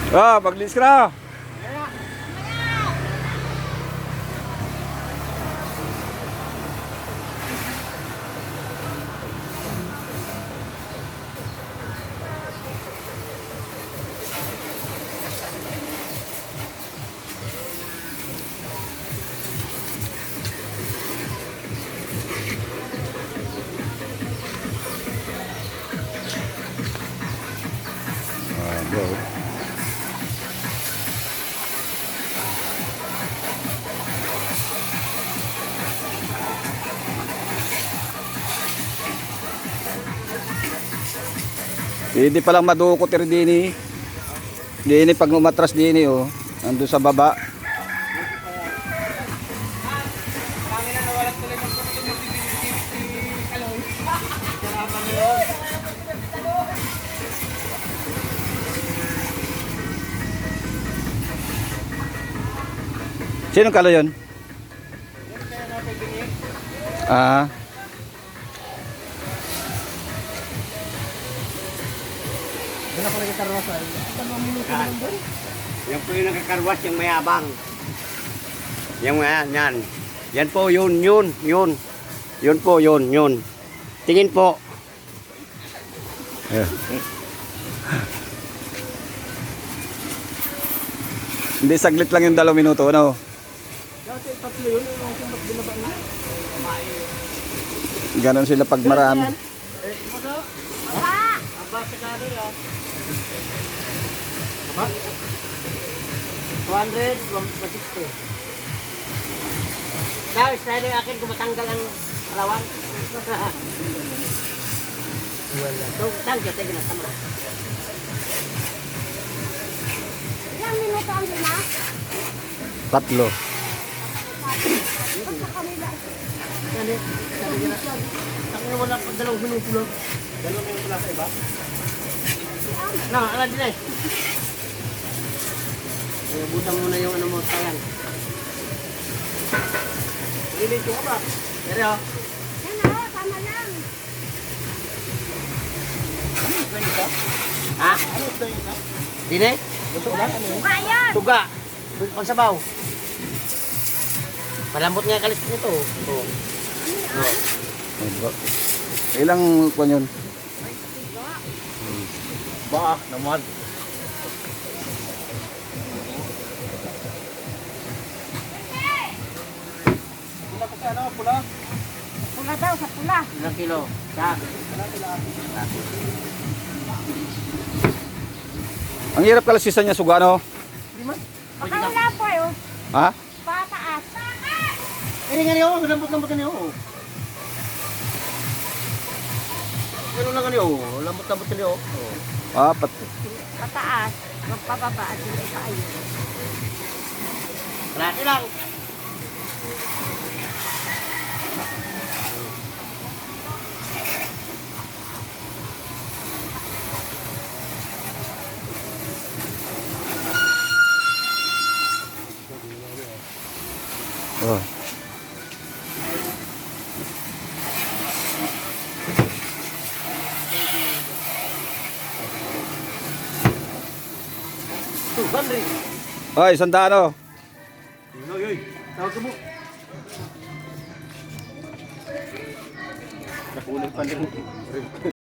Ah, pag-lis ka na. Ah, bro. Hindi palang madukot rin din eh. Dini pag umatras dini oh. Ando sa baba. Sinong kalo yun? Ah. Yan po yung nakakarwas, yung mayabang. Yung yan. Yan po, yun. Yun po, yun. Tingin po. Yeah. Hindi saglit lang yung 2 minuto, ano? Ganon sila pag marami. Aba, sakali yan. Aba? 200, 160. Dahil style yung akin, kumatanggal ang alawan. Wala. So, tanggal, tayo na sama. Ilang minuto ang lima? 3. Sa kanila. Ako na wala pa 2 minuto lang. 2 minuto lang sa iba? Ala din eh. Butang mo na yung ano mo, sayang. Ilito ka ba? Pero, Yan o, tama lang. ha? Ano ito yun? Dine? Suka yan. Tuga. Pagsabaw. Malambot nga kalis nito. Oh. Ilang kwan yun? Ba, naman. Pula daw sa pula. Ilang kilo? Sa? Ang hirap kalasisan niya sugano. Baka wala po eh. Oh. Ha? Pataas. Ini nga niyo, lambot-lambot niyo. Ano lang niyo? Lambot-lambot niyo. Ah, Pataas. Magpababa at hindi pa ayun. Laki lang. oh. Henry. Oy, sandaan oh. Yoy, tawag ka mo. Nakulit pa rin.